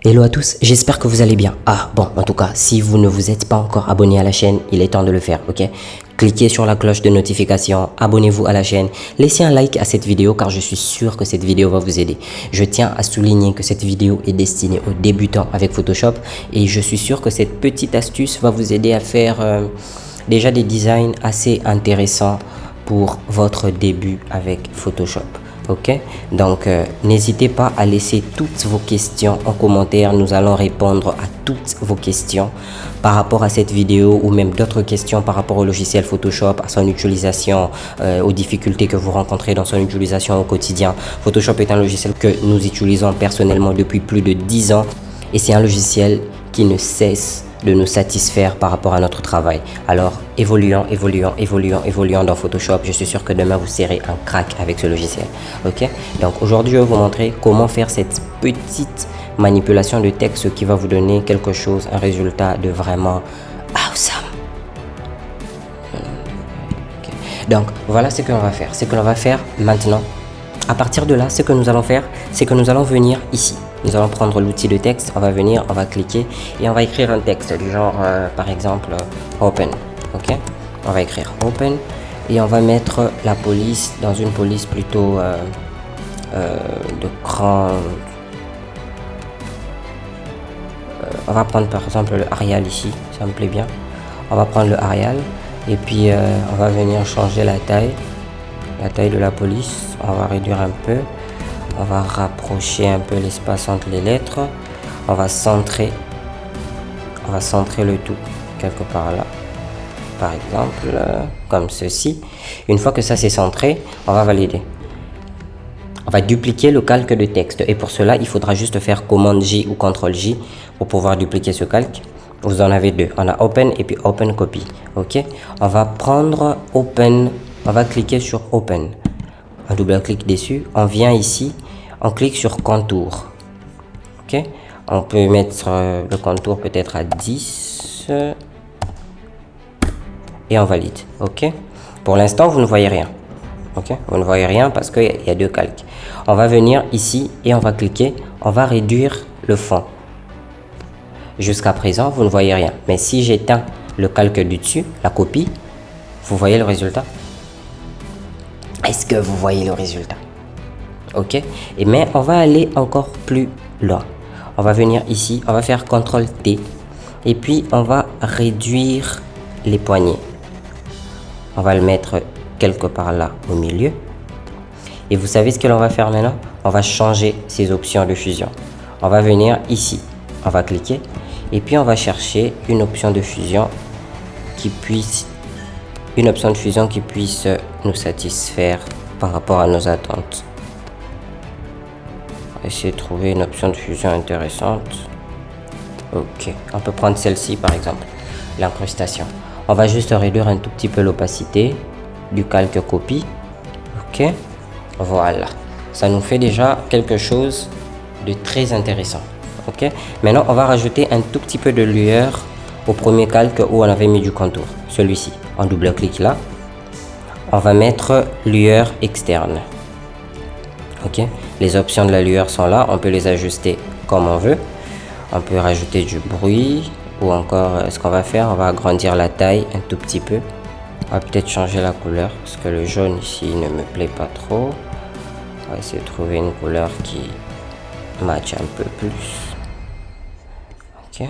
Hello à tous, j'espère que vous allez bien. Ah bon, en tout cas, si vous ne vous êtes pas encore abonné à la chaîne, il est temps de le faire, ok? Cliquez sur la cloche de notification, abonnez-vous à la chaîne, laissez un like à cette vidéo car je suis sûr que cette vidéo va vous aider. Je tiens à souligner que cette vidéo est destinée aux débutants avec Photoshop et je suis sûr que cette petite astuce va vous aider à faire déjà des designs assez intéressants pour votre début avec Photoshop. Ok, donc n'hésitez pas à laisser toutes vos questions en commentaire. Nous allons répondre à toutes vos questions par rapport à cette vidéo ou même d'autres questions par rapport au logiciel Photoshop, à son utilisation, aux difficultés que vous rencontrez dans son utilisation au quotidien. Photoshop est un logiciel que nous utilisons personnellement depuis plus de 10 ans et c'est un logiciel qui ne cesse de nous satisfaire par rapport à notre travail. Alors, évoluons dans Photoshop. Je suis sûr que demain, vous serez un crack avec ce logiciel. Ok? Donc, aujourd'hui, je vais vous montrer comment faire cette petite manipulation de texte qui va vous donner quelque chose, un résultat de vraiment awesome. Okay. Donc, voilà ce que l'on va faire. Ce que l'on va faire maintenant. À partir de là, ce que nous allons faire, c'est que nous allons venir ici. Nous allons prendre l'outil de texte, on va venir, on va cliquer et on va écrire un texte du genre, par exemple, open. Ok, on va écrire open et on va mettre la police dans une police plutôt de grand. On va prendre par exemple le Arial ici, ça me plaît bien. On va prendre le Arial et puis on va venir changer la taille de la police. On va réduire un peu. On va rapprocher un peu l'espace entre les lettres. On va centrer le tout quelque part là. Par exemple, comme ceci. Une fois que ça c'est centré, on va valider. On va dupliquer le calque de texte. Et pour cela, il faudra juste faire commande J ou CTRL J pour pouvoir dupliquer ce calque. Vous en avez deux. On a Open et puis Open Copy. Ok. On va prendre Open. On va cliquer sur Open. On double-clique dessus. On vient ici. On clique sur contour. Ok, on peut mettre le contour peut-être à 10 et on valide. Ok, pour l'instant vous ne voyez rien. Ok, vous ne voyez rien parce qu'il y a deux calques. On va venir ici et on va cliquer. On va réduire le fond. Jusqu'à présent vous ne voyez rien, mais si j'éteins le calque du dessus, la copie, vous voyez le résultat. Est-ce que vous voyez le résultat? Ok, mais on va aller encore plus loin. On va venir ici, on va faire CTRL T et puis on va réduire les poignées. On va le mettre quelque part là au milieu. Et vous savez ce que l'on va faire maintenant? On va changer ces options de fusion. On va venir ici, on va cliquer et puis on va chercher une option de fusion qui puisse nous satisfaire par rapport à nos attentes. Essayer de trouver une option de fusion intéressante. Ok, on peut prendre celle-ci par exemple, l'incrustation. On va juste réduire un tout petit peu l'opacité du calque copie. Ok, voilà, ça nous fait déjà quelque chose de très intéressant. Ok, maintenant on va rajouter un tout petit peu de lueur au premier calque où on avait mis du contour, celui-ci. On double-clique là, on va mettre lueur externe. Ok, les options de la lueur sont là, on peut les ajuster comme on veut. On peut rajouter du bruit ou encore ce qu'on va faire, on va agrandir la taille un tout petit peu. On va peut-être changer la couleur parce que le jaune ici ne me plaît pas trop. On va essayer de trouver une couleur qui matche un peu plus. Ok,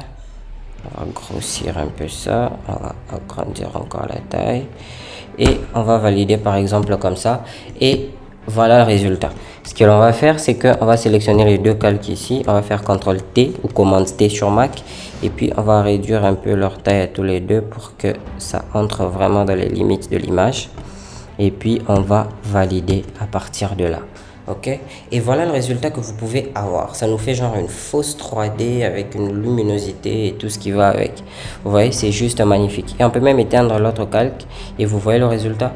on va grossir un peu ça, on va agrandir encore la taille et on va valider par exemple comme ça et voilà le résultat. Ce que l'on va faire, c'est qu'on va sélectionner les deux calques ici. On va faire CTRL T ou commande T sur Mac. Et puis, on va réduire un peu leur taille à tous les deux pour que ça entre vraiment dans les limites de l'image. Et puis, on va valider à partir de là. Ok, et voilà le résultat que vous pouvez avoir. Ça nous fait genre une fausse 3D avec une luminosité et tout ce qui va avec. Vous voyez, c'est juste magnifique. Et on peut même éteindre l'autre calque et vous voyez le résultat.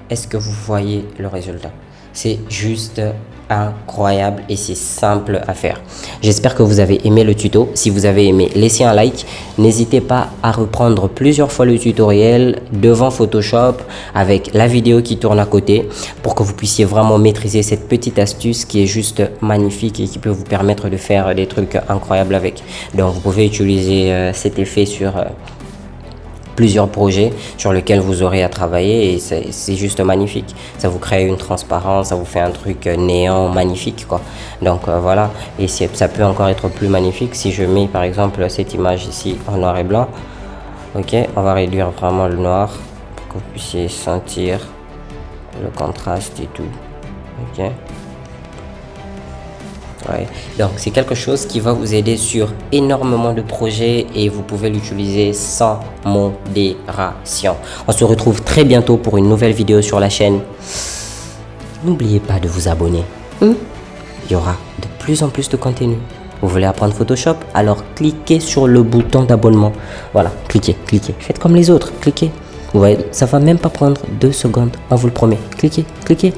Est-ce que vous voyez le résultat? C'est juste incroyable et c'est simple à faire. J'espère que vous avez aimé le tuto. Si vous avez aimé, laissez un like. N'hésitez pas à reprendre plusieurs fois le tutoriel devant Photoshop avec la vidéo qui tourne à côté pour que vous puissiez vraiment maîtriser cette petite astuce qui est juste magnifique et qui peut vous permettre de faire des trucs incroyables avec. Donc vous pouvez utiliser cet effet sur plusieurs projets sur lesquels vous aurez à travailler et c'est juste magnifique. Ça vous crée une transparence, ça vous fait un truc néant magnifique quoi. Donc voilà, et ça peut encore être plus magnifique si je mets par exemple cette image ici en noir et blanc. Ok, on va réduire vraiment le noir pour que vous puissiez sentir le contraste et tout. Ok. Ouais. Donc c'est quelque chose qui va vous aider sur énormément de projets et vous pouvez l'utiliser sans modération. On se retrouve très bientôt pour une nouvelle vidéo sur la chaîne. N'oubliez pas de vous abonner. Il y aura de plus en plus de contenu. Vous voulez apprendre Photoshop? Alors cliquez sur le bouton d'abonnement. Voilà, cliquez. Faites comme les autres, cliquez. Vous voyez, ça va même pas prendre 2 secondes, on vous le promet. Cliquez.